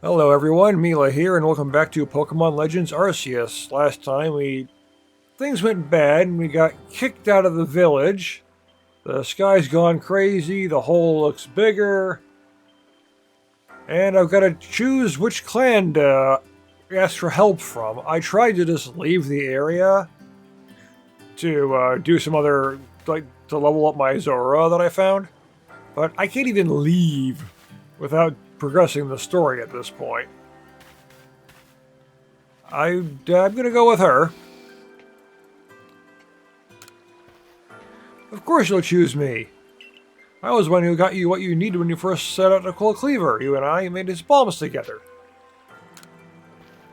Hello everyone, Mila here, and welcome back to Pokémon Legends Arceus. Last time things went bad and we got kicked out of the village. The sky's gone crazy, the hole looks bigger, and I've got to choose which clan to ask for help from. I tried to just leave the area to do some other, to level up my Zora that I found, but I can't even leave without progressing the story at this point. I'm gonna go with her. Of course you'll choose me. I was the one who got you what you needed when you first set out to Cold Cleaver. You and I made his bombs together.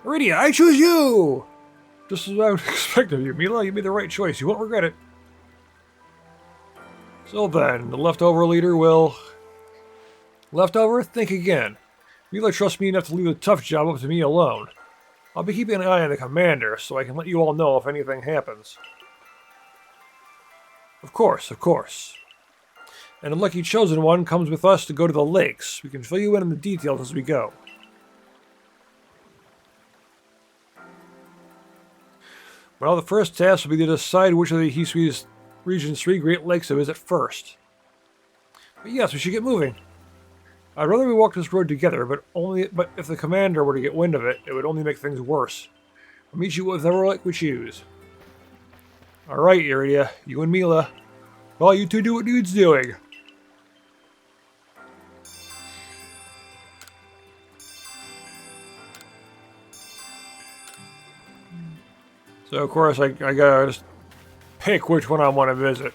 Iridia, I choose you! Just as I would expect of you, Mila. You made the right choice. You won't regret it. So then, the leftover leader will... Leftover? Think again. Mila trusts me enough to leave the tough job up to me alone. I'll be keeping an eye on the commander, so I can let you all know if anything happens. Of course, of course. And the lucky chosen one comes with us to go to the lakes. We can fill you in on the details as we go. Well, the first task will be to decide which of the Hisui's region's 3 Great Lakes to visit first. But yes, we should get moving. I'd rather we walk this road together, but if the commander were to get wind of it, it would only make things worse. I'll meet you whatever lake we choose. Alright, Iridia, you and Mila. Well, you two do what needs doing. So, of course, I gotta just pick which one I want to visit.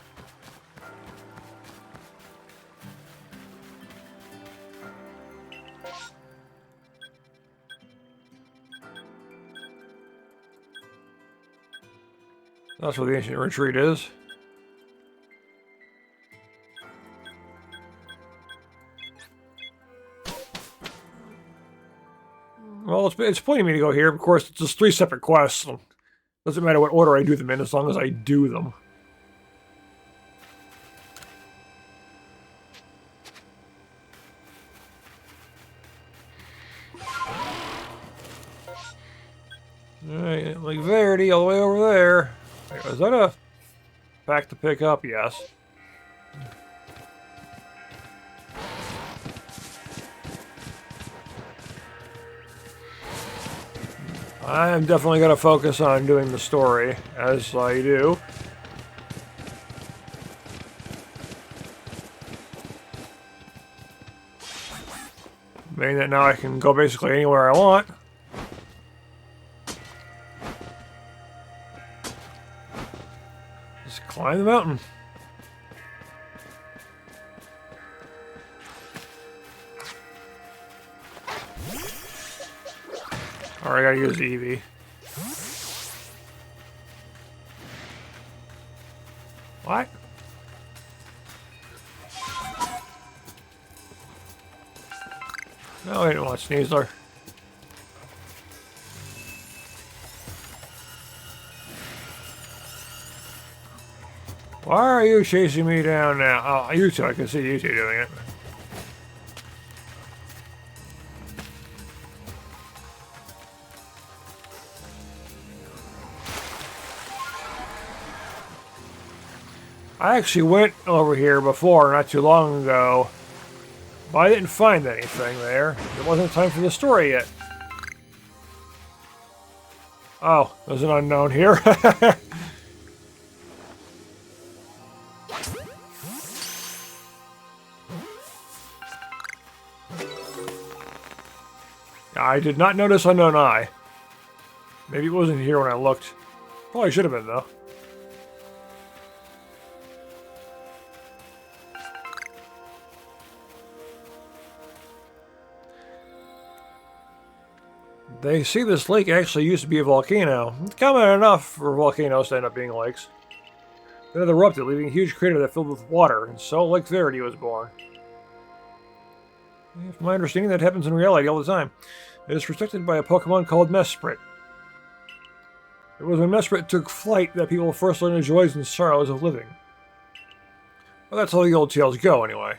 That's where the ancient retreat is. Well, it's pointing me to go here. Of course, it's just 3 separate quests. So doesn't matter what order I do them in, as long as I do them. Alright, like Verity all the way over there. Wait, is that a pack to pick up? Yes. I'm definitely going to focus on doing the story, as I do. Meaning that now I can go basically anywhere I want. Just climb the mountain. Alright, I gotta use Eevee. What? No, I didn't want Sneasler. Why are you chasing me down now? Oh, you two, I can see you two doing it. I actually went over here before, not too long ago, but I didn't find anything there. It wasn't time for the story yet. Oh, there's an unknown here. I did not notice Unknown Eye. Maybe it wasn't here when I looked. Probably should have been, though. They see this lake actually used to be a volcano. It's common enough for volcanoes to end up being lakes. Then it erupted, leaving a huge crater that filled with water, and so Lake Verity was born. From my understanding, that happens in reality all the time. It is protected by a Pokemon called Mesprit. It was when Mesprit took flight that people first learned the joys and sorrows of living. Well, that's how the old tales go, anyway.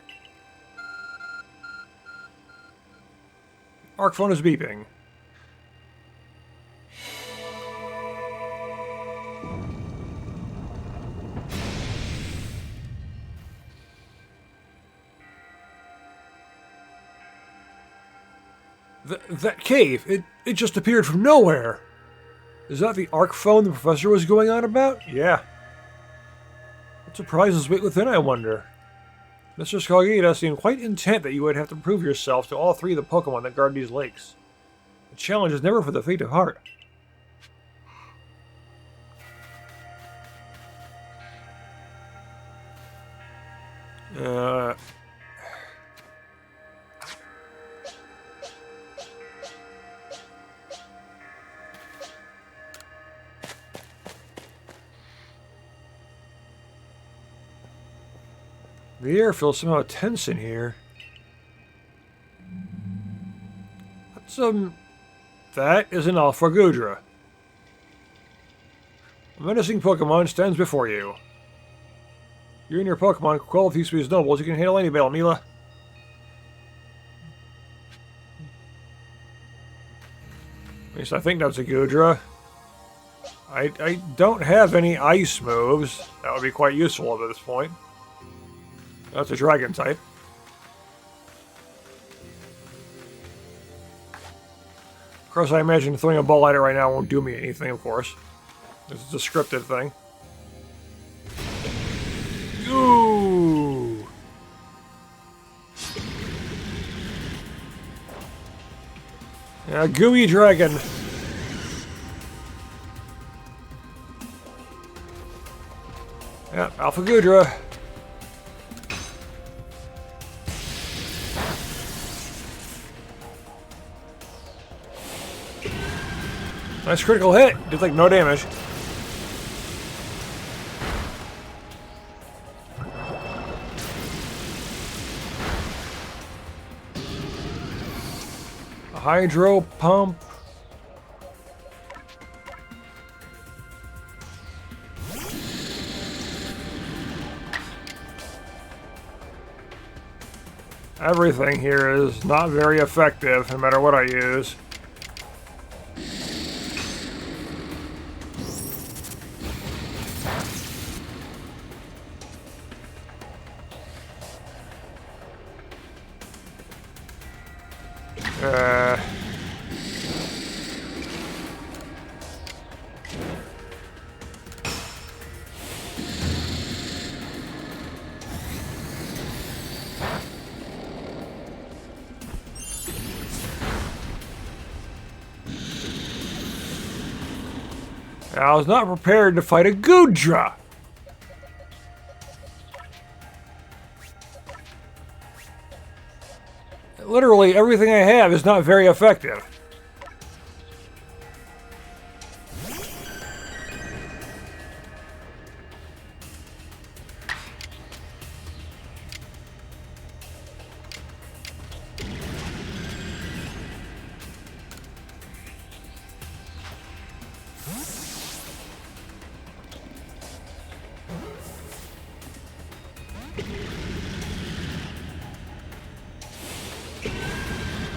Arc phone is beeping. That cave, it just appeared from nowhere. Is that the arc phone the professor was going on about? Yeah. What surprises wait within, I wonder? Mr. Skogita seemed quite intent that you would have to prove yourself to all three of the Pokemon that guard these lakes. The challenge is never for the faint of heart. The air feels somehow tense in here. That is an Alphagudra. A menacing Pokemon stands before you. You and your Pokemon, quality species nobles, you can handle any battle, Mila. At least I think that's a Gudra. I don't have any ice moves. That would be quite useful at this point. That's a dragon type. Of course, I imagine throwing a ball at it right now won't do me anything, of course. This is a scripted thing. Ooh! Yeah, gooey dragon. Yeah, Alphagudra. Nice critical hit. Did like no damage. A hydro pump. Everything here is not very effective, no matter what I use. I was not prepared to fight a Gudra! Literally, everything I have is not very effective.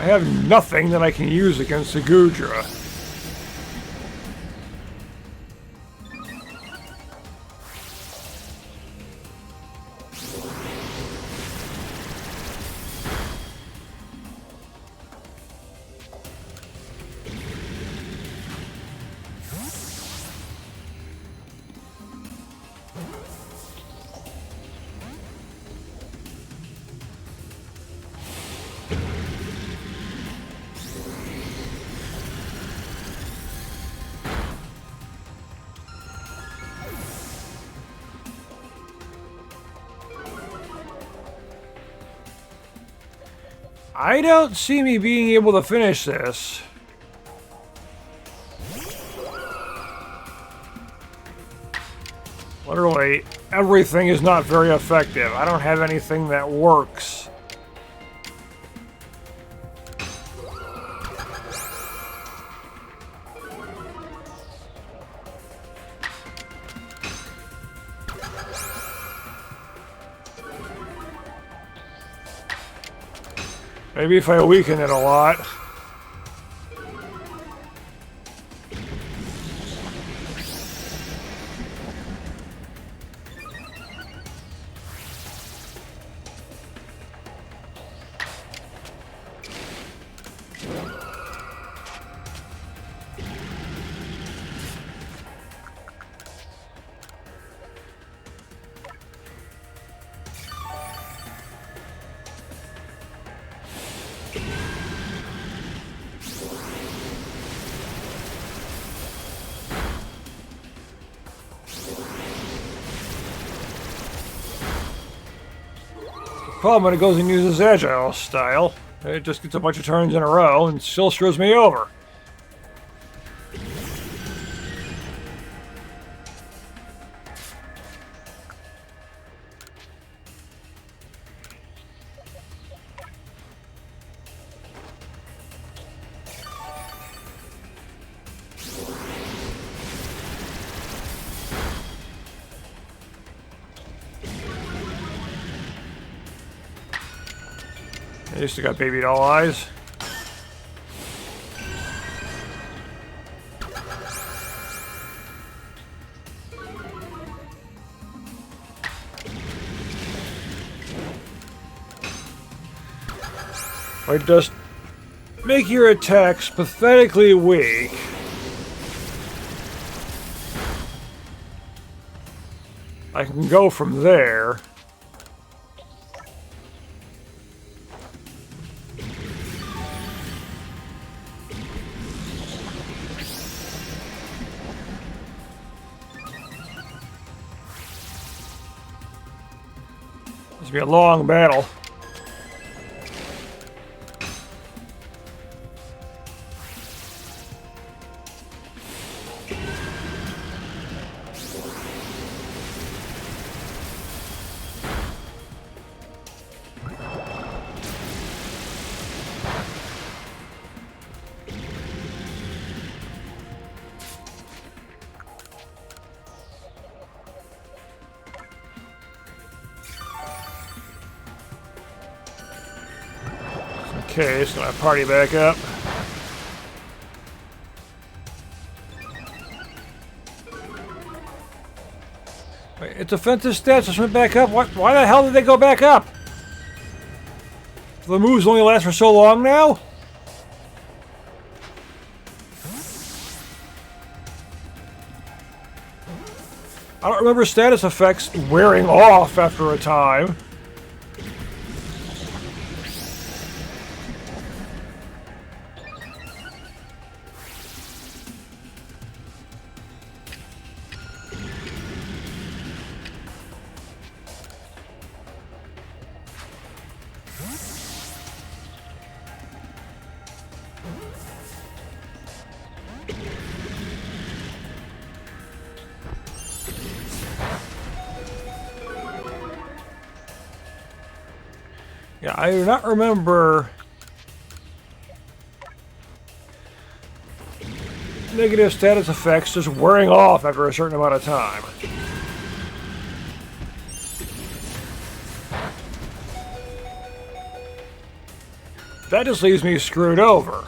I have nothing that I can use against a Gudra. I don't see me being able to finish this. Literally, everything is not very effective. I don't have anything that works. Maybe if I weaken it a lot. Problem when it goes and uses agile style, it just gets a bunch of turns in a row and still screws me over. At least I got baby doll eyes. I just make your attacks pathetically weak. I can go from there. This will be a long battle. Okay, so I party back up. Wait, its offensive stats just went back up? What? Why the hell did they go back up? The moves only last for so long now? I don't remember status effects wearing off after a time. Yeah, I do not remember negative status effects just wearing off after a certain amount of time. That just leaves me screwed over.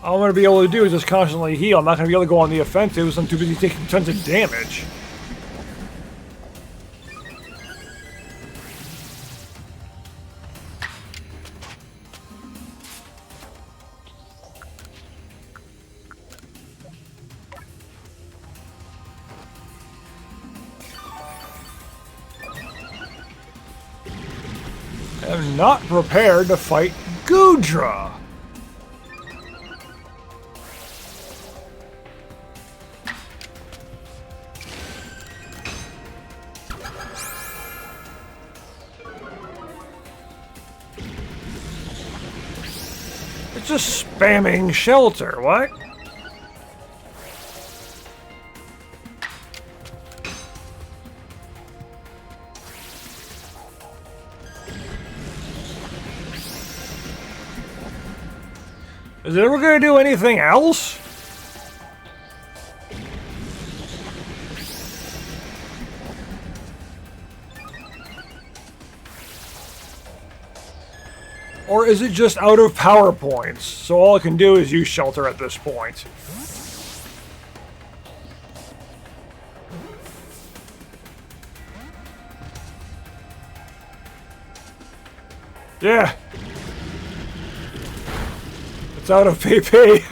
All I'm going to be able to do is just constantly heal. I'm not going to be able to go on the offensive because I'm too busy taking tons of damage. I am not prepared to fight Goodra. It's just spamming shelter, what? Is it ever going to do anything else? Or is it just out of power points, so all it can do is use shelter at this point? Yeah. It's out of PP.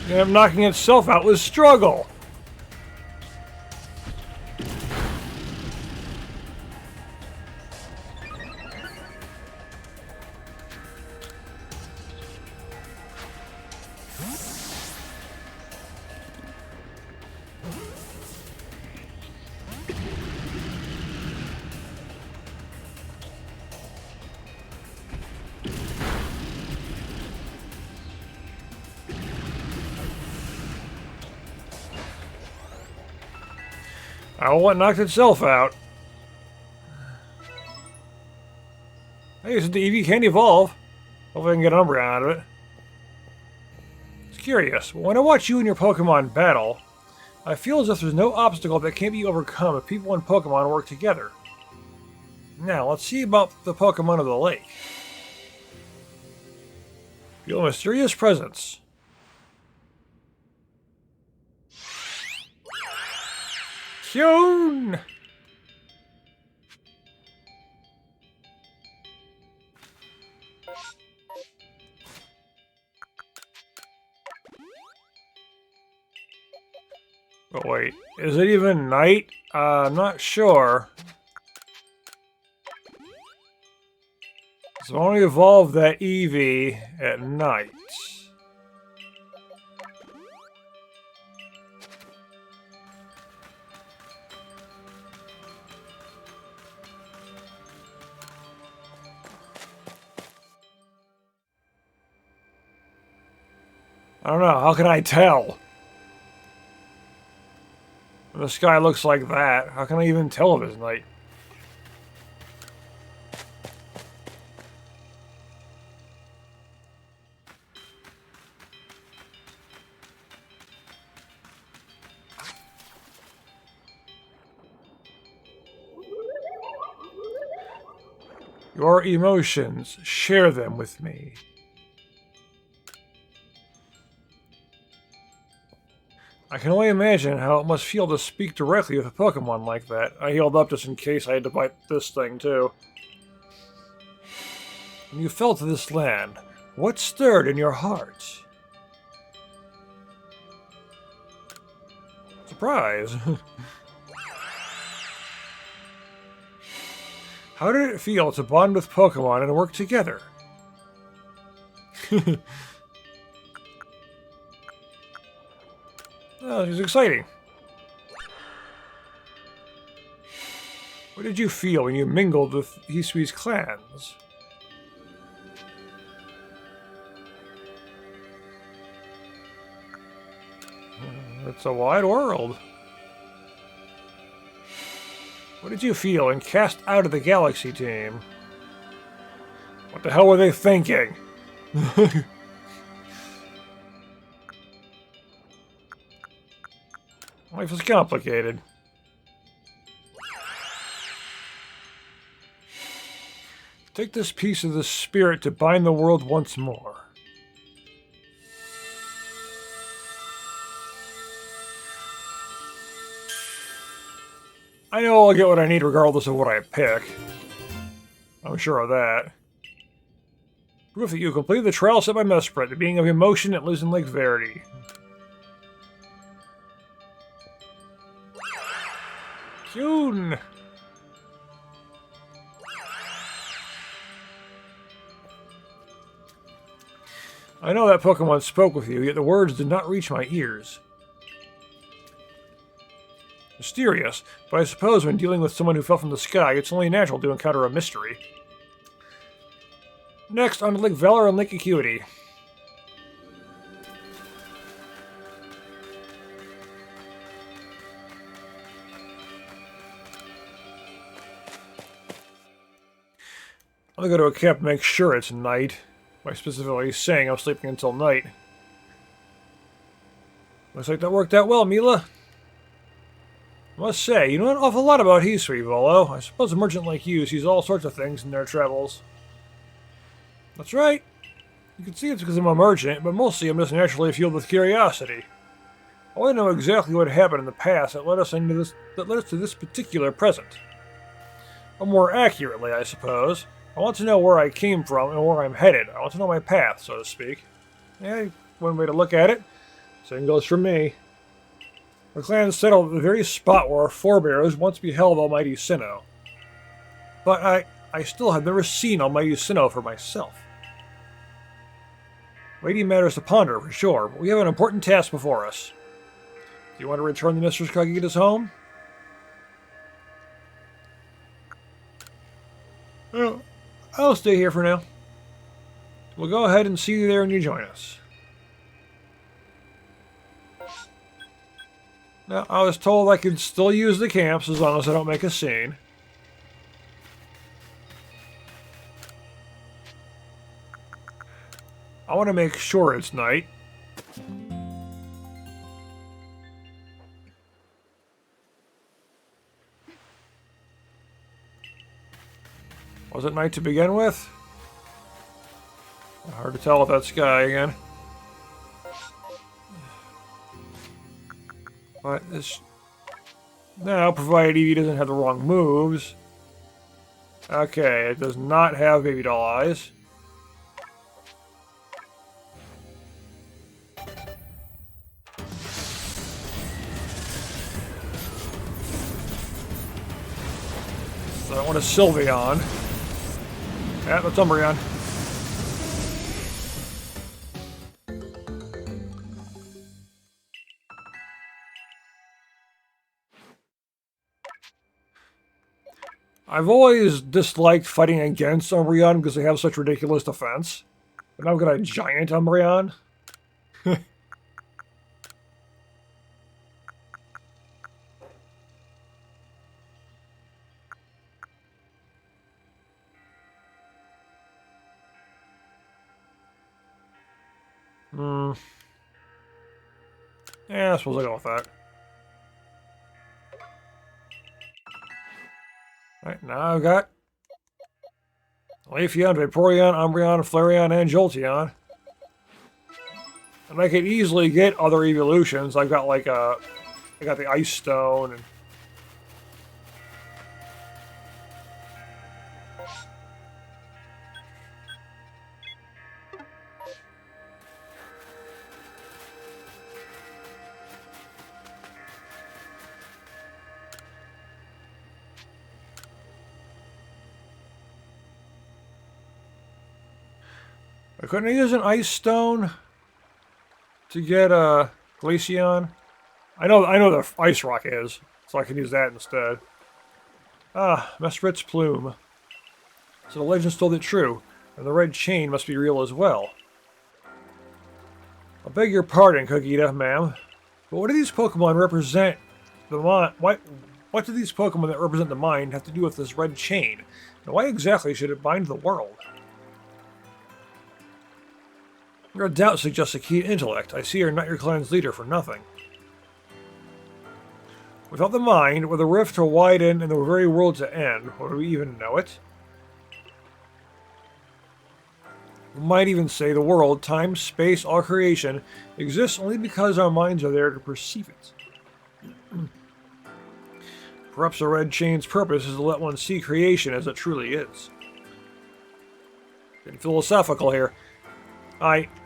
And I'm knocking itself out with struggle. Oh, it knocked itself out. I guess the EV can't evolve. Hopefully I can get an Umbreon out of it. It's curious, but when I watch you and your Pokemon battle, I feel as if there's no obstacle that can't be overcome if people and Pokemon work together. Now, let's see about the Pokemon of the lake. Feel a mysterious presence. Kyun! Oh wait, is it even night? I'm not sure. So I only evolved that Eevee at night. I don't know, how can I tell? The sky looks like that. How can I even tell if it's night? Your emotions, share them with me. I can only imagine how it must feel to speak directly with a Pokemon like that. I healed up just in case I had to bite this thing too. When you fell to this land, what stirred in your heart? Surprise! How did it feel to bond with Pokemon and work together? Oh, it was exciting. What did you feel when you mingled with Hisui's clans? It's a wide world. What did you feel when cast out of the Galaxy team? What the hell were they thinking? Life is complicated. Take this piece of the spirit to bind the world once more. I know I'll get what I need regardless of what I pick. I'm sure of that. Proof that you completed the trial set by Mesprit, the being of emotion that lives in Lake Verity. Kyun! I know that Pokemon spoke with you, yet the words did not reach my ears. Mysterious, but I suppose when dealing with someone who fell from the sky, it's only natural to encounter a mystery. Next, on to Lake Valor and Lake Acuity. I'm gonna go to a camp to make sure it's night, by specifically saying I'm sleeping until night. Looks like that worked out well, Mila. I must say, you know an awful lot about Hisui, Volo. I suppose a merchant like you sees all sorts of things in their travels. That's right. You can see it's because I'm a merchant, but mostly I'm just naturally fueled with curiosity. I want to know exactly what happened in the past that led us to this particular present. Or more accurately, I suppose, I want to know where I came from and where I'm headed. I want to know my path, so to speak. Yeah, one way to look at it. Same goes for me. Our clan settled at the very spot where our forebears once beheld Almighty Sinnoh. But I still have never seen Almighty Sinnoh for myself. Weighty matters to ponder, for sure, but we have an important task before us. Do you want to return the Mistress Kagita's home? Well, I'll stay here for now. We'll go ahead and see you there when you join us. Now, I was told I could still use the camps as long as I don't make a scene. I want to make sure it's night. Was it night to begin with? Hard to tell with that sky again. But this... Now, provided Eevee doesn't have the wrong moves. Okay, it does not have baby doll eyes. So I want a Sylveon. Yeah, that's Umbreon. I've always disliked fighting against Umbreon because they have such ridiculous defense. But now I've got a giant Umbreon. Yeah, I suppose I'll go with that. Alright, now I've got Leafeon, Vaporeon, Umbreon, Flareon, and Jolteon. And I could easily get other evolutions. I've got like I got the Ice Stone and... I couldn't use an Ice Stone to get a Glaceon. I know the Ice Rock is, so I can use that instead. Ah, Mesprit's plume. So the legends told it true, and the red chain must be real as well. I beg your pardon, Kagita, ma'am, but what do these Pokemon represent? What do these Pokemon that represent the mind have to do with this red chain? And why exactly should it bind the world? Your doubt suggests a keen intellect. I see you're not your clan's leader for nothing. Without the mind, were the rift to widen and the very world to end, would we even know it? We might even say the world, time, space, all creation, exists only because our minds are there to perceive it. Perhaps the red chain's purpose is to let one see creation as it truly is. Getting philosophical here.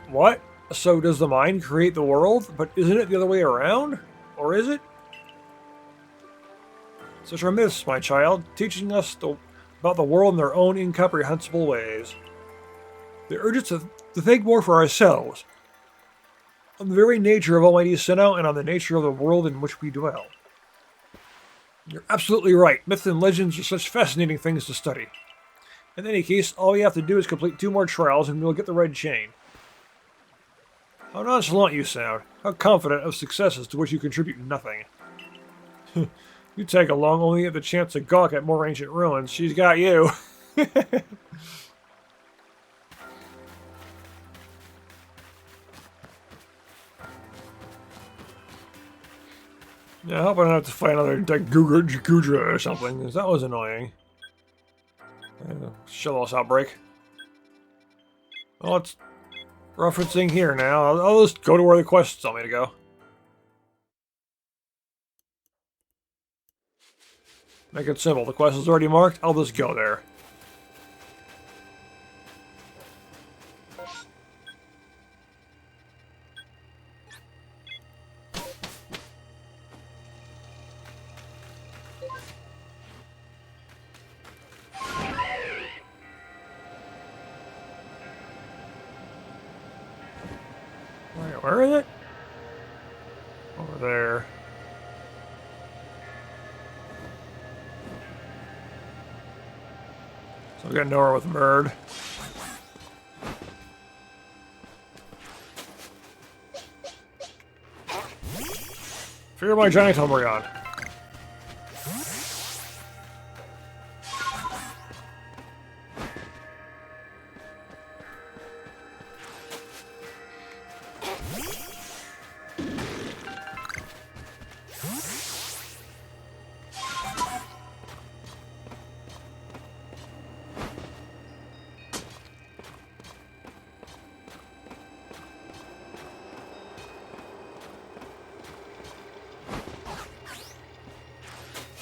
What? So does the mind create the world? But isn't it the other way around? Or is it? Such are myths, my child, teaching us about the world in their own incomprehensible ways. They urge us to think more for ourselves, on the very nature of Almighty Sinnoh and on the nature of the world in which we dwell. You're absolutely right. Myths and legends are such fascinating things to study. In any case, all we have to do is complete 2 more trials and we'll get the red chain. How nonchalant you sound. How confident of successes to which you contribute nothing. You tag along only at the chance to gawk at more ancient ruins. She's got you. Yeah, I hope I don't have to fight another Gudra or something, because that was annoying. Shellos outbreak. Well, it's referencing here now. I'll just go to where the quests tell me to go. Make it simple. The quest is already marked. I'll just go there. Where is it? Over there. So we got nowhere with Bird. Fear my giant Umbreon.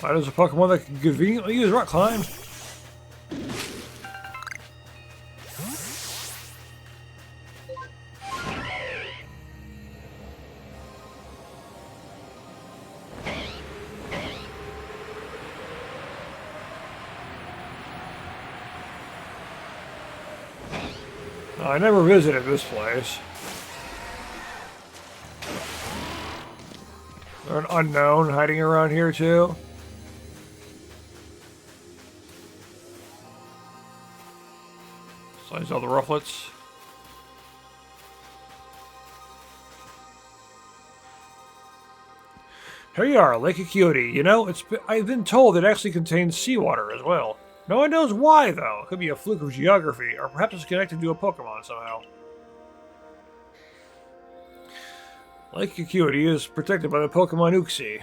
Why does a Pokemon that can conveniently use Rock Climb? I never visited this place. Is there an unknown hiding around here too? Besides all the rufflets. Here you are, Lake Acuity. You know, I've been told it actually contains seawater as well. No one knows why, though. It could be a fluke of geography, or perhaps it's connected to a Pokemon somehow. Lake Acuity is protected by the Pokemon Uxie.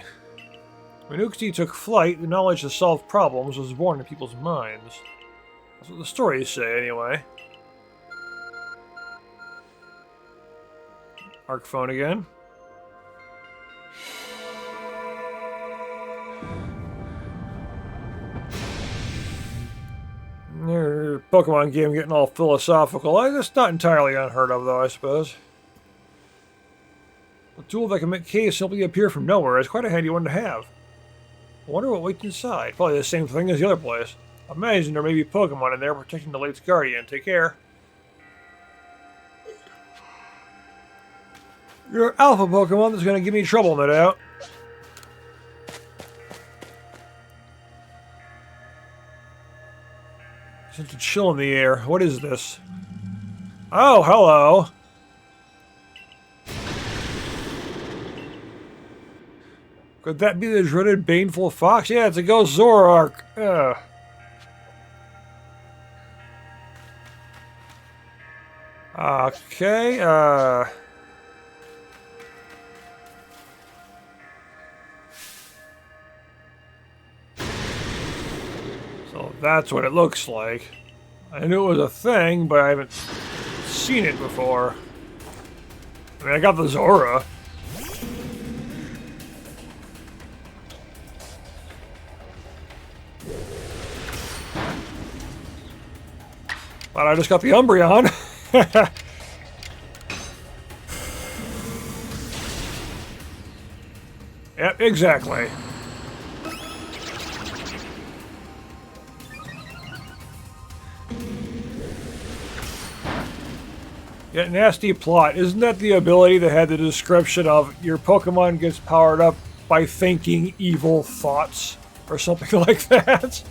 When Uxie took flight, the knowledge to solve problems was born in people's minds. That's what the stories say, anyway. Arc phone again. Pokemon game getting all philosophical. That's not entirely unheard of, though, I suppose. A tool that can make caves simply appear from nowhere is quite a handy one to have. I wonder what waits inside. Probably the same thing as the other place. Imagine there may be Pokemon in there protecting the lake's guardian. Take care. You're an alpha Pokemon that's going to give me trouble, no doubt. Such a chill in the air. What is this? Oh, hello. Could that be the dreaded baneful fox? Yeah, it's a ghost Zoroark. Ugh. Okay, so that's what it looks like. I knew it was a thing, but I haven't seen it before. I mean, I got the Zora. But I just got the Umbreon. Yep, exactly. Yeah, nasty plot. Isn't that the ability that had the description of your Pokemon gets powered up by thinking evil thoughts or something like that?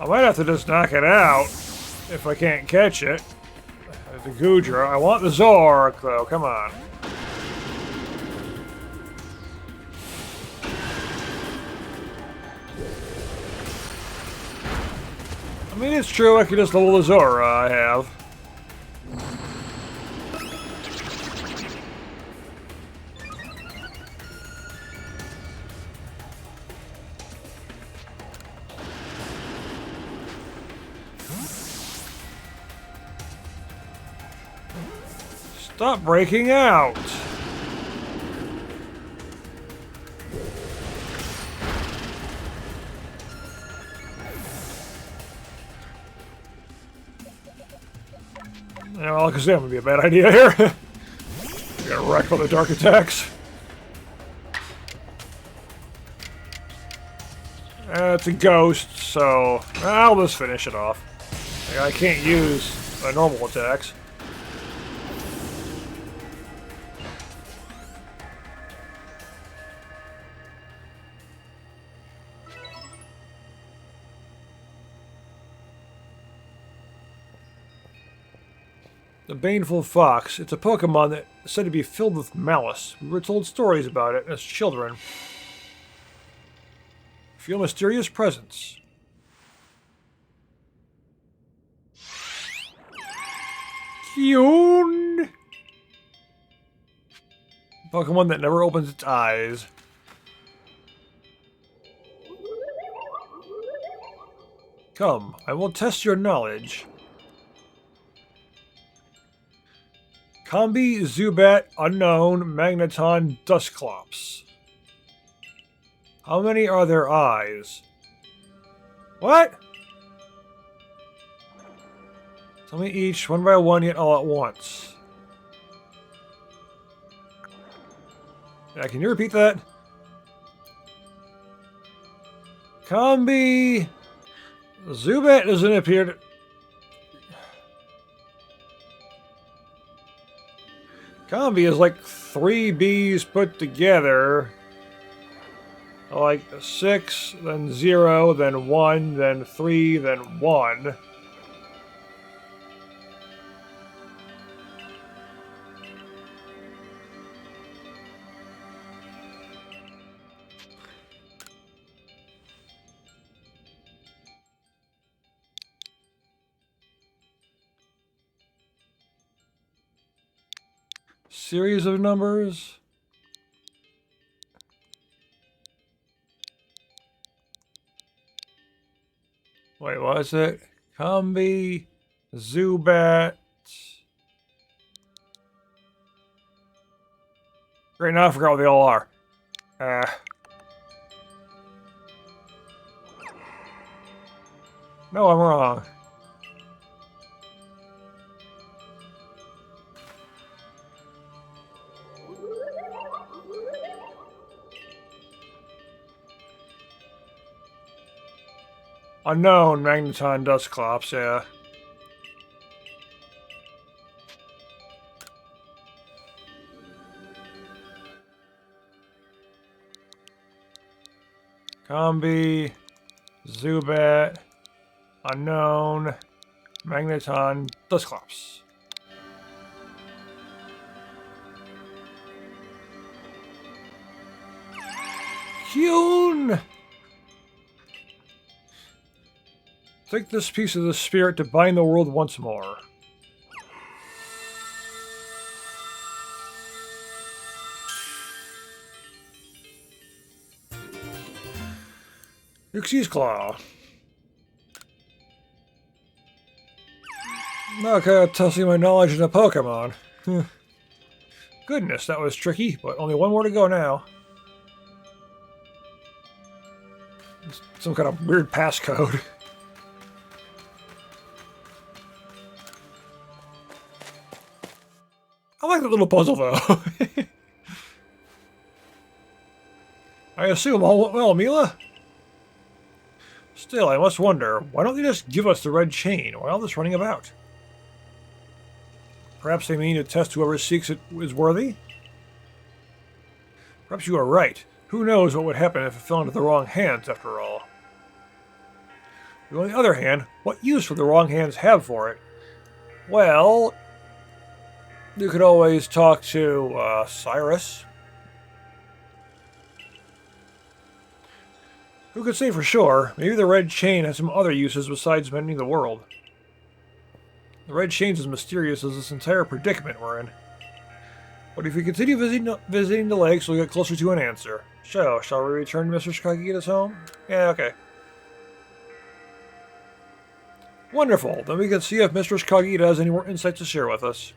I might have to just knock it out if I can't catch it. The Goodra. I want the Zoroark, though. Come on. mean, it's true, I could just level the Zora I have. Stop breaking out! Yeah, well, Alakazam would be a bad idea here. Got wrecked by the dark attacks. It's a ghost, so I'll just finish it off. I can't use normal attacks. The Baneful Fox. It's a Pokemon that is said to be filled with malice. We were told stories about it as children. Feel mysterious presence. Kyun! Pokemon that never opens its eyes. Come, I will test your knowledge. Combi, Zubat, Unknown, Magneton, Dusclops. How many are there eyes? What? Tell me each, one by one, yet all at once. Yeah, can you repeat that? Combi... Zubat doesn't appear to... Combi is like 3 Bs put together. Like 6, then 0, then 1, then 3, then 1. Series of numbers. Wait, what is it? Combi, Zubat. Great, now I forgot what they all are. No, I'm wrong. Unknown, Magneton, Dusclops, yeah. Combi, Zubat, Unknown, Magneton, Dusclops. Kyun! Take this piece of the spirit to bind the world once more. Uxie's Claw. Okay, testing my knowledge in a Pokemon. Goodness, that was tricky, but only one more to go now. Some kind of weird passcode. I like that little puzzle, though. I assume all went well, Mila? Still, I must wonder, why don't they just give us the red chain? Why all this running about? Perhaps they mean to test whoever seeks it is worthy? Perhaps you are right. Who knows what would happen if it fell into the wrong hands, after all? But on the other hand, what use would the wrong hands have for it? Well... you could always talk to, Cyrus. Who could say for sure? Maybe the red chain has some other uses besides mending the world. The red chain's as mysterious as this entire predicament we're in. But if we continue visiting the lakes, we'll get closer to an answer. So, shall we return to Mr. Kagita's home? Yeah, okay. Wonderful. Then we can see if Mistress Kagita has any more insights to share with us.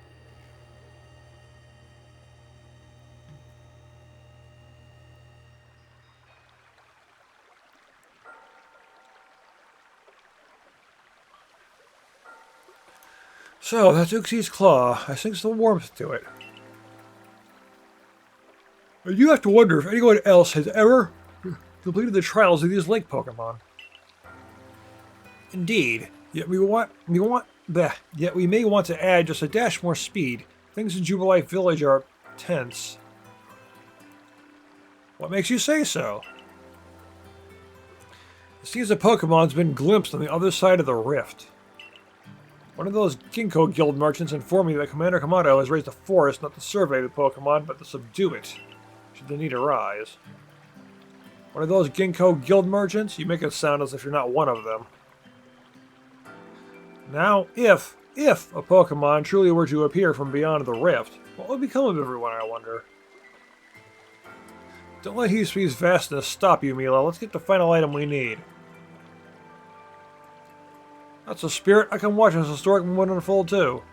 So, that's Uxi's claw. I sense the warmth to it. You have to wonder if anyone else has ever completed the trials of these lake Pokemon. Indeed. Yet we may want to add just a dash more speed. Things in Jubilife Village are tense. What makes you say so? It seems a Pokemon's been glimpsed on the other side of the rift. One of those Ginkgo Guild merchants informed me that Commander Kamato has raised a force not to survey the Pokemon, but to subdue it, should the need arise. One of those Ginkgo Guild merchants? You make it sound as if you're not one of them. Now, if a Pokemon truly were to appear from beyond the rift, what would become of everyone, I wonder? Don't let Hispi's vastness stop you, Mila. Let's get the final item we need. That's a spirit. I can watch this historic moment unfold too.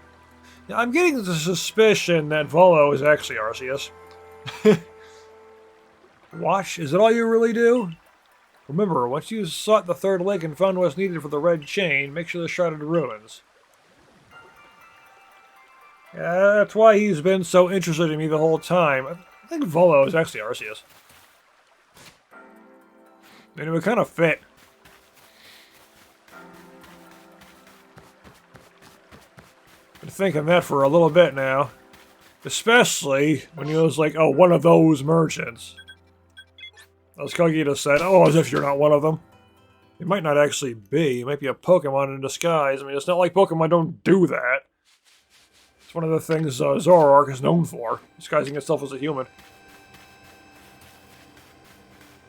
Now, I'm getting the suspicion that Volo is actually Arceus. Watch? Is it all you really do? Remember, once you sought the third lake and found what's needed for the red chain, make sure the Shrouded Ruins. Yeah, that's why he's been so interested in me the whole time. I think Volo is actually Arceus. And it would kind of fit. Been thinking that for a little bit now. Especially when he was like, oh, one of those merchants. As Kagita said, oh, as if you're not one of them. He might not actually be. He might be a Pokemon in disguise. I mean, it's not like Pokemon don't do that. It's one of the things Zoroark is known for, disguising itself as a human.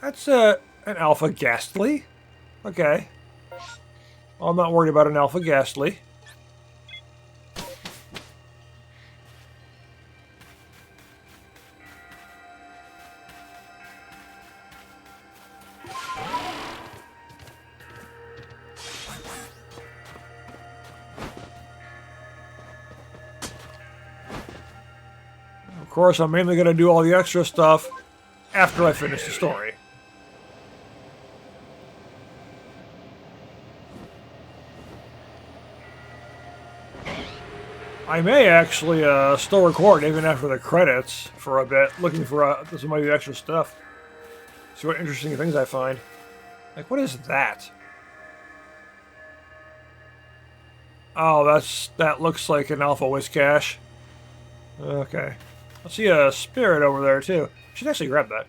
That's an Alpha Ghastly. Okay. Well, I'm not worried about an Alpha Ghastly. Of course, I'm mainly going to do all the extra stuff after I finish the story. I may actually still record even after the credits for a bit, looking for some of the extra stuff. See what interesting things I find. Like, what is that? Oh, that looks like an Alpha Whiscash. Okay. I see a spirit over there, too. I should actually grab that.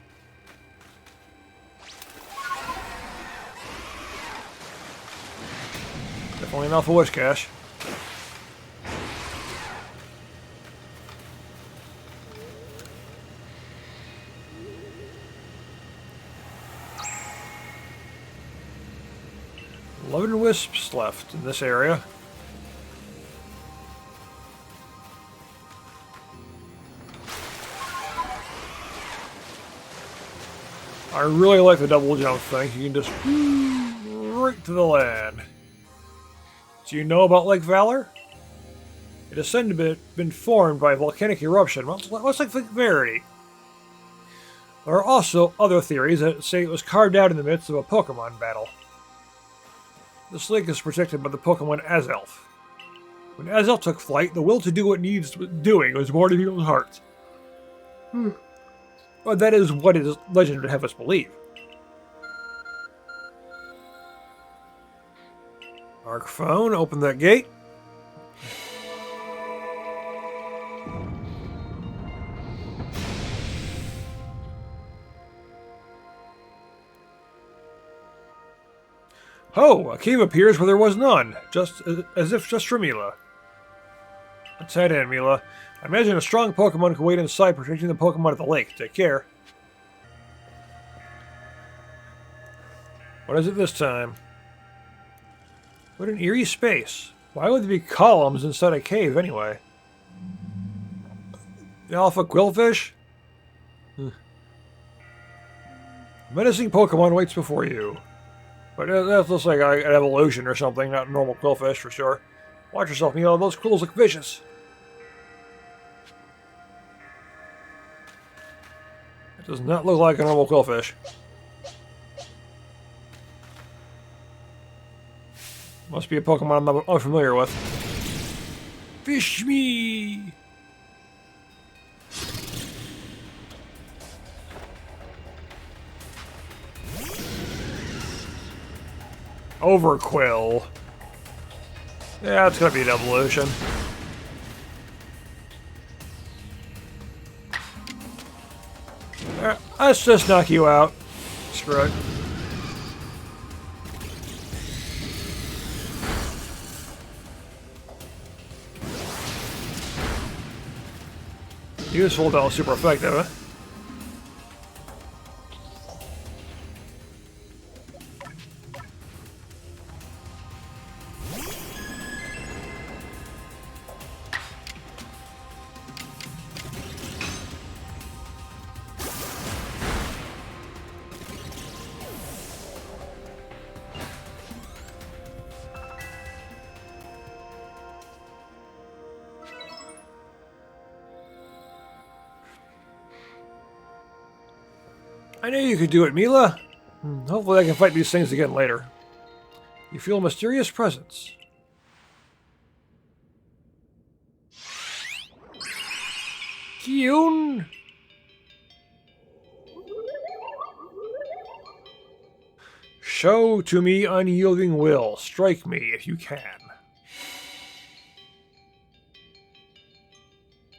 Definitely an Alpha Whiscash. $11 wisps left in this area. I really like the double jump thing. You can just right to the land. Do you know about Lake Valor? It has said to have been formed by a volcanic eruption, much like Lake Verity. There are also other theories that say it was carved out in the midst of a Pokemon battle. This lake is protected by the Pokemon Azelf. When Azelf took flight, the will to do what needs doing was born in people's hearts. Well, that is what his legend would have us believe. Arc phone, open that gate. Oh, a cave appears where there was none, just as if just for Mila. Let's head in, Mila. I imagine a strong Pokemon can wait inside, protecting the Pokemon at the lake. Take care. What is it this time? What an eerie space. Why would there be columns inside a cave anyway? The alpha quillfish? Menacing Pokemon waits before you. But that looks like an evolution or something, not a normal quillfish for sure. Watch yourself, Milo. Those quills look vicious. It does not look like a normal quillfish. Must be a Pokemon I'm unfamiliar with. Fish me! Overquill. Yeah, it's gonna be an evolution. Let's just knock you out. Screw it. Useful, though, super effective, huh? I knew you could do it, Mila. Hopefully I can fight these things again later. You feel a mysterious presence. Kyun! Show to me unyielding will. Strike me if you can.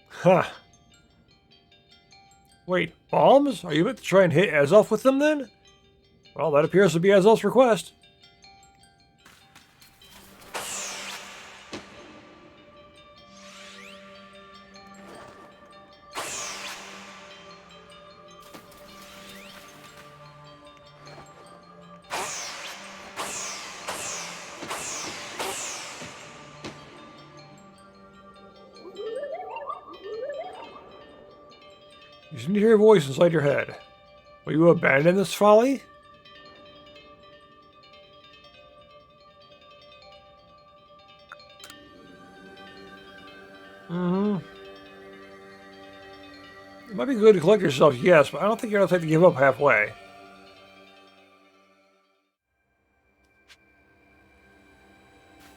Huh. Wait, bombs? Are you meant to try and hit Azelf with them then? Well, that appears to be Azelf's request. You seem to hear a voice inside your head. Will you abandon this folly? It might be good to collect yourself, yes, but I don't think you're going to have to give up halfway.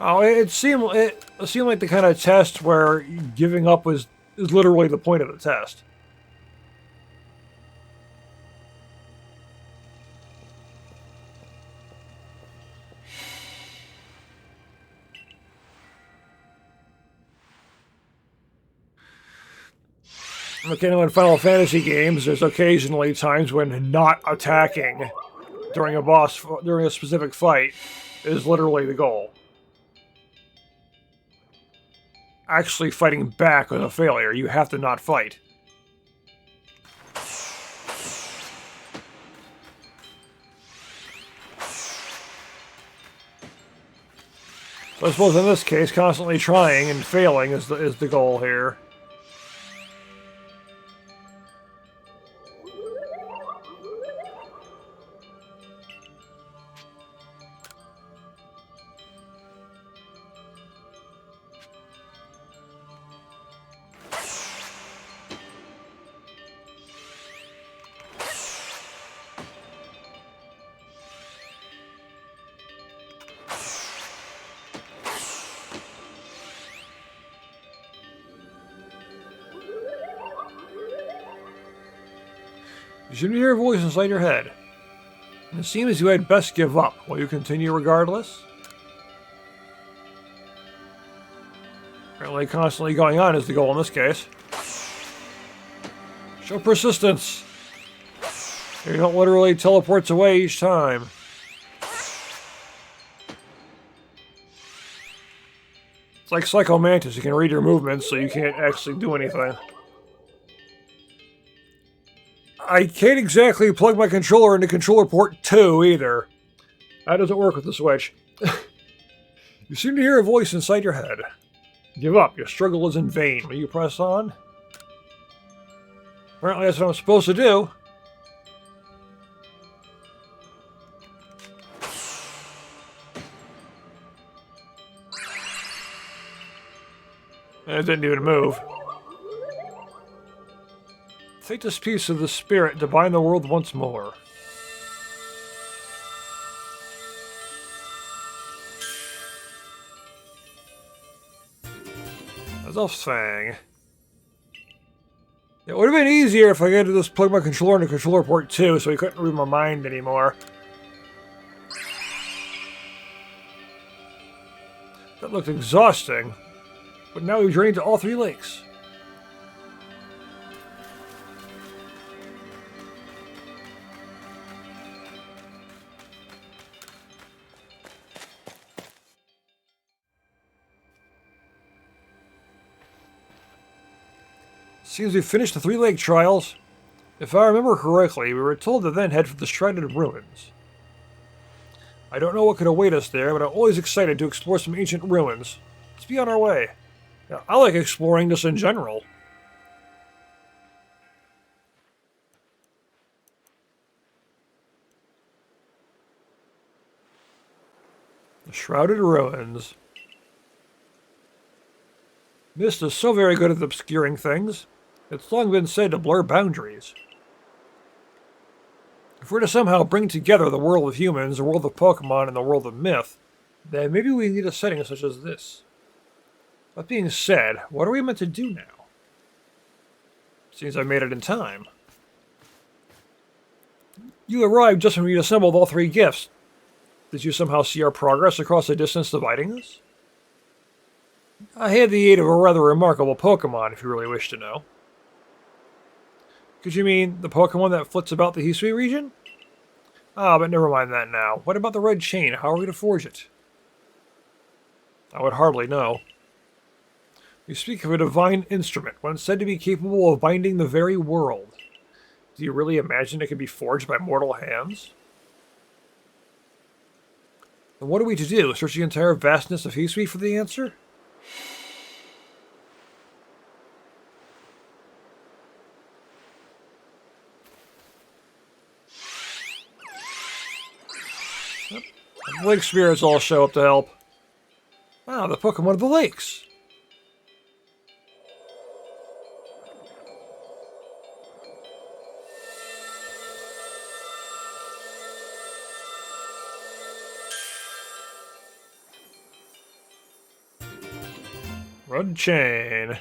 Oh, it seemed like the kind of test where giving up is literally the point of the test. Okay, now in Final Fantasy games, there's occasionally times when not attacking during a specific fight is literally the goal. Actually fighting back was a failure. You have to not fight. So I suppose in this case, constantly trying and failing is the goal here. You seem to hear a voice inside your head. It seems you had best give up. Will you continue regardless? Apparently constantly going on is the goal in this case. Show persistence. You don't literally teleports away each time. It's like Psycho Mantis. You can read your movements, so you can't actually do anything. I can't exactly plug my controller into controller port 2 either. That doesn't work with the Switch. You seem to hear a voice inside your head. Give up. Your struggle is in vain. Will you press on? Apparently that's what I'm supposed to do. And it didn't even move. Take this piece of the spirit to bind the world once more. Fang. It would have been easier if I had to just plug my controller into controller port 2 so he couldn't read my mind anymore. That looked exhausting. But now we've journeyed to all 3 lakes. Seems we've finished the 3 lake trials. If I remember correctly, we were told to then head for the Shrouded Ruins. I don't know what could await us there, but I'm always excited to explore some ancient ruins. Let's be on our way. Now, I like exploring just in general. The Shrouded Ruins. Mist is so very good at obscuring things. It's long been said to blur boundaries. If we're to somehow bring together the world of humans, the world of Pokemon, and the world of myth, then maybe we need a setting such as this. That being said, what are we meant to do now? Seems I made it in time. You arrived just when we assembled all 3 gifts. Did you somehow see our progress across the distance dividing us? I had the aid of a rather remarkable Pokemon, if you really wish to know. Could you mean the Pokemon that flits about the Hisui region? Ah, but never mind that now. What about the red chain? How are we to forge it? I would hardly know. You speak of a divine instrument, one said to be capable of binding the very world. Do you really imagine it could be forged by mortal hands? Then what are we to do? Search the entire vastness of Hisui for the answer? The lake spirits all show up to help. Wow, the Pokemon of the lakes. Red chain.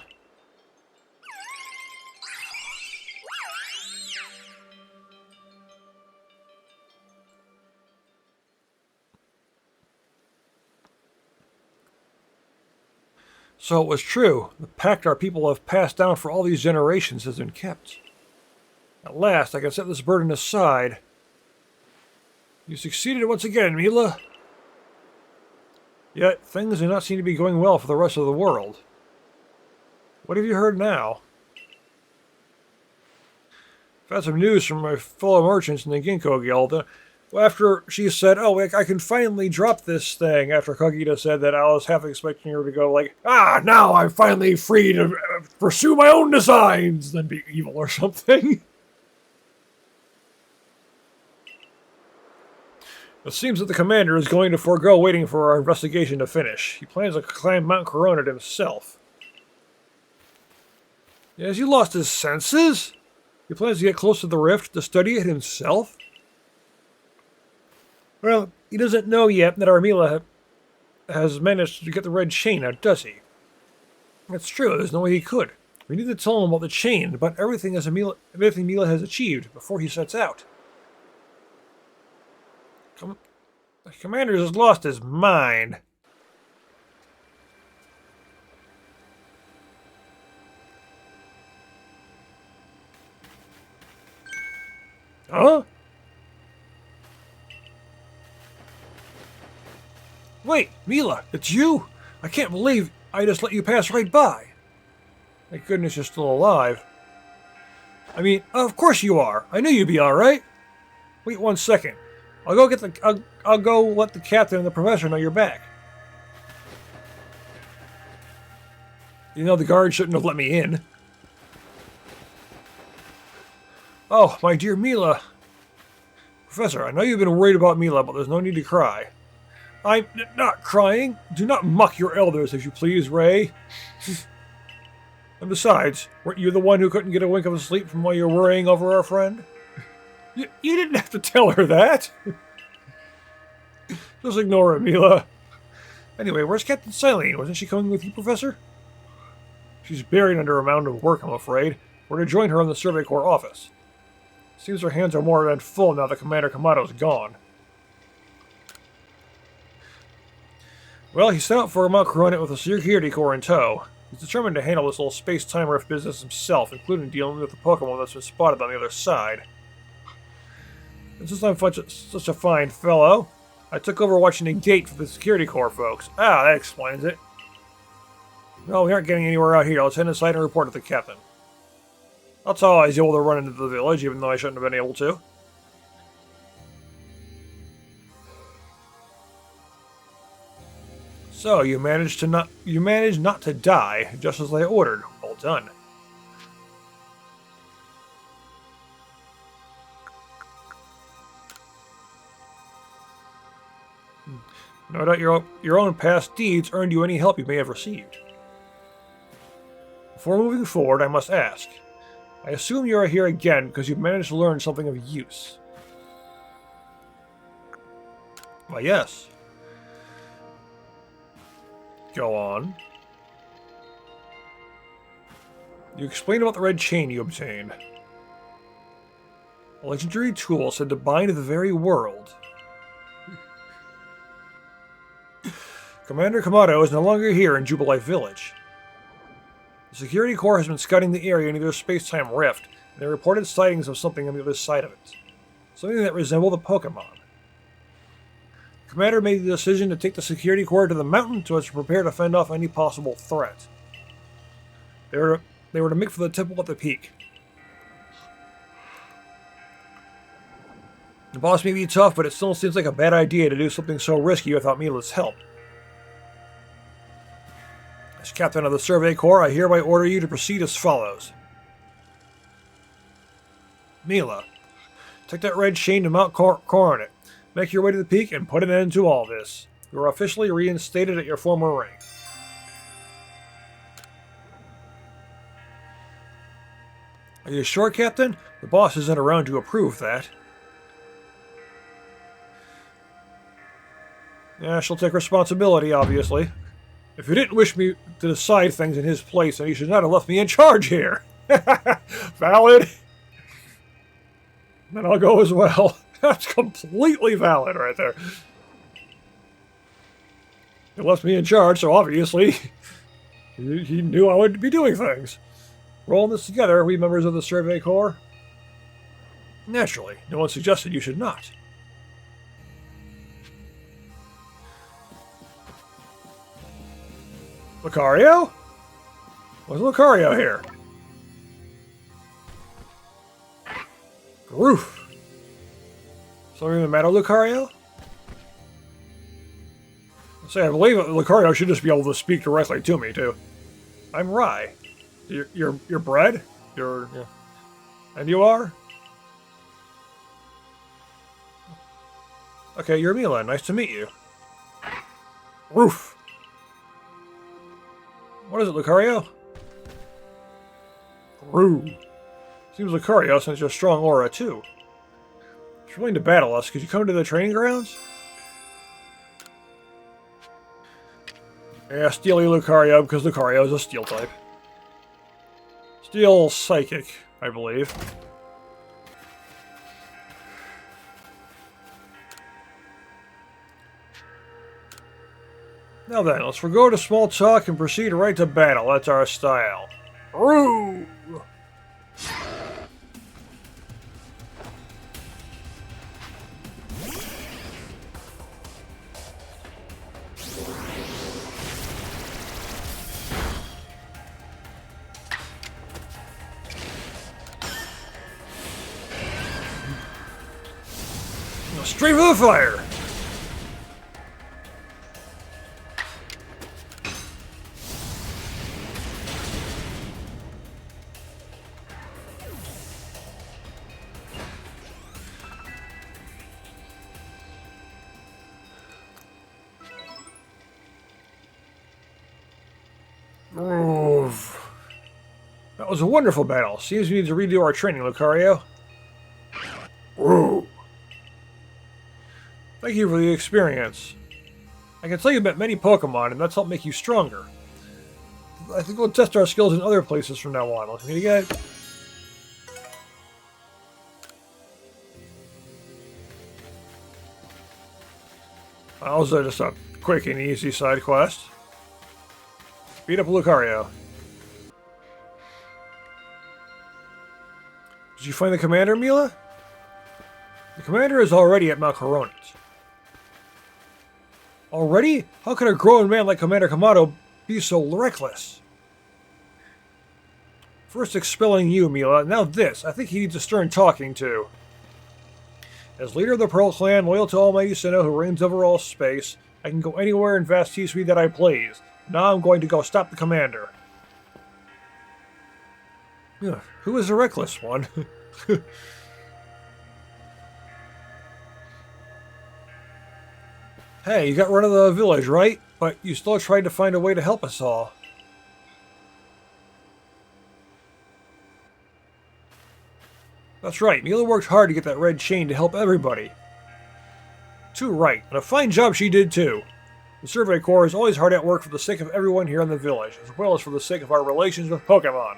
So it was true. The pact our people have passed down for all these generations has been kept. At last, I can set this burden aside. You succeeded once again, Mila. Yet, things do not seem to be going well for the rest of the world. What have you heard now? I've had some news from my fellow merchants in the Ginkgo Guild. After she said, oh, I can finally drop this thing, after Kagita said that, I was half expecting her to go like, now I'm finally free to pursue my own designs, then be evil or something. It seems that the commander is going to forego waiting for our investigation to finish. He plans to climb Mount Corona himself. Has he lost his senses? He plans to get close to the rift to study it himself? Well, he doesn't know yet that Armila has managed to get the red chain out, does he? That's true, there's no way he could. We need to tell him about the chain, about everything Mila has achieved before he sets out. The commander has lost his mind. Huh? Wait, Mila, it's you? I can't believe I just let you pass right by. Thank goodness you're still alive. I mean, of course you are. I knew you'd be alright. Wait 1 second. I'll go get the. I'll go let the captain and the professor know you're back. You know the guard shouldn't have let me in. Oh, my dear Mila. Professor, I know you've been worried about Mila, but there's no need to cry. I'm not crying. Do not muck your elders, if you please, Ray. And besides, weren't you the one who couldn't get a wink of sleep from while you're worrying over our friend? You didn't have to tell her that. Just ignore it, Mila. Anyway, where's Captain Silene? Wasn't she coming with you, Professor? She's buried under a mound of work, I'm afraid. We're to join her in the Survey Corps office. Seems her hands are more than full now that Commander Kamato's gone. Well, he set out for Mount Coronet with a security corps in tow. He's determined to handle this little space-time rift business himself, including dealing with the Pokemon that's been spotted on the other side. And since I'm such a fine fellow, I took over watching the gate for the security corps folks. Ah, that explains it. No, we aren't getting anywhere out here. Let's head inside and report to the captain. That's how I was able to run into the village, even though I shouldn't have been able to. So, you managed not to die, just as I ordered. Well done. No doubt your own past deeds earned you any help you may have received. Before moving forward, I must ask. I assume you are here again because you've managed to learn something of use. Why, yes. Go on. You explained about the red chain you obtained. A legendary tool said to bind the very world. Commander Kamato is no longer here in Jubilife Village. The Security Corps has been scouting the area near the space-time rift, and they reported sightings of something on the other side of it. Something that resembled a Pokémon. The commander made the decision to take the Security Corps to the mountain so as to prepare to fend off any possible threat. They were to make for the temple at the peak. The boss may be tough, but it still seems like a bad idea to do something so risky without Mila's help. As captain of the Survey Corps, I hereby order you to proceed as follows. Mila, take that red chain to Mount Coronet. Make your way to the peak and put an end to all this. You are officially reinstated at your former rank. Are you sure, Captain? The boss isn't around to approve that. Yeah, she'll take responsibility, obviously. If you didn't wish me to decide things in his place, then you should not have left me in charge here. Valid. Then I'll go as well. That's completely valid right there. He left me in charge, so obviously he knew I would be doing things. Rolling this together, are we members of the Survey Corps? Naturally, no one suggested you should not. Lucario? Where's Lucario here? Roof. Something the matter, Lucario? I believe Lucario should just be able to speak directly to me, too. I'm Rai. You're Bread? Yeah. And you are? Okay, you're Mila. Nice to meet you. Roof. What is it, Lucario? Roo. Seems Lucario sends you a strong aura, too. If you're willing to battle us, could you come to the training grounds? Yeah, Steely Lucario, because Lucario is a Steel type. Steel Psychic, I believe. Now then, let's forgo the small talk and proceed right to battle. That's our style. Roo! Straight for the fire! That was a wonderful battle. Seems we need to redo our training, Lucario. Whoa. Thank you for the experience. I can tell you met many Pokemon, and that's helped make you stronger. I think we'll test our skills in other places from now on. Can you get? Also, just a quick and easy side quest. Beat up Lucario. Did you find the commander, Mila? The commander is already at Mount Coronet. Already? How could a grown man like Commander Kamado be so reckless? First expelling you, Mila, now this. I think he needs a stern talking to. As leader of the Pearl Clan, loyal to Almighty Sinnoh who reigns over all space, I can go anywhere in vast T-Suite that I please. Now I'm going to go stop the commander. Who is the reckless one? Hey, you got run of the village, right? But you still tried to find a way to help us all. That's right, Mila worked hard to get that red chain to help everybody. Too right, and a fine job she did too. The Survey Corps is always hard at work for the sake of everyone here in the village, as well as for the sake of our relations with Pokemon.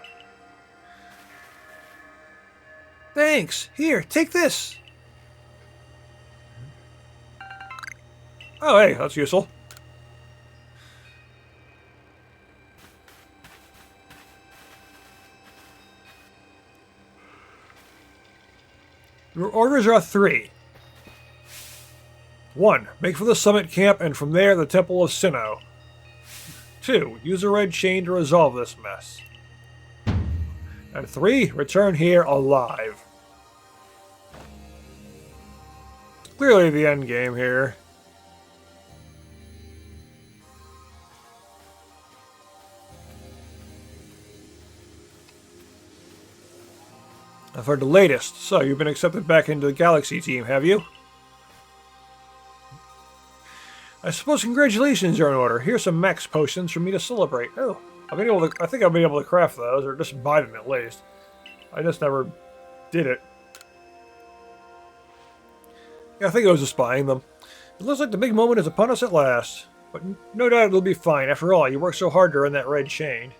Thanks! Here, take this! Oh, hey, that's useful. Your orders are 3. 1. Make for the summit camp and from there the Temple of Sinnoh. 2. Use a red chain to resolve this mess. And 3. Return here alive. Clearly the end game here. I've heard the latest. So, you've been accepted back into the Galaxy team, have you? I suppose congratulations are in order. Here's some max potions for me to celebrate. Oh, I think I'll be able to craft those, or just buy them at least. I just never did it. Yeah, I think I was just buying them. It looks like the big moment is upon us at last. But no doubt it'll be fine. After all, you worked so hard to earn that red chain.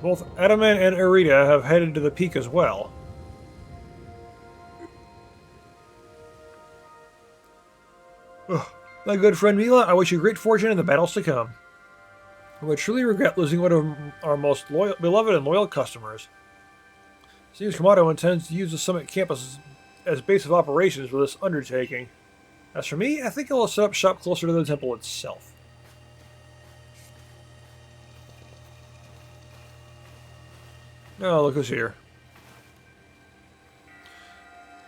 Both Adaman and Irida have headed to the peak as well. My good friend Mila, I wish you great fortune in the battles to come. I would truly regret losing one of our most beloved and loyal customers. Seems Kamado intends to use the Summit campus as base of operations for this undertaking. As for me, I think I'll set up shop closer to the temple itself. Oh, look who's here.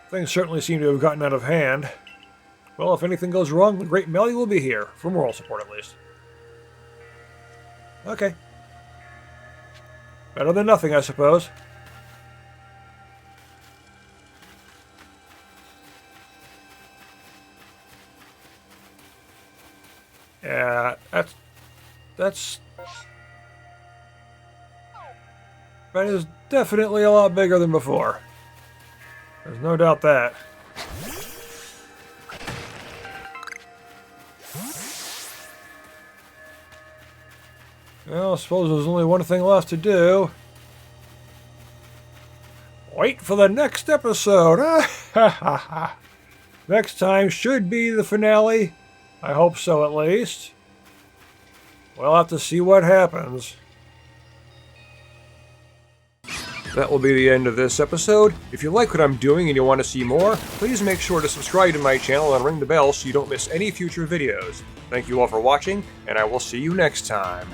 Things certainly seem to have gotten out of hand. Well, if anything goes wrong, the Great Melly will be here, for moral support at least. Okay. Better than nothing, I suppose. Yeah, that is definitely a lot bigger than before. There's no doubt that. Well, I suppose there's only one thing left to do. Wait for the next episode. Next time should be the finale. I hope so, at least. We'll have to see what happens. That will be the end of this episode. If you like what I'm doing and you want to see more, please make sure to subscribe to my channel and ring the bell so you don't miss any future videos. Thank you all for watching, and I will see you next time.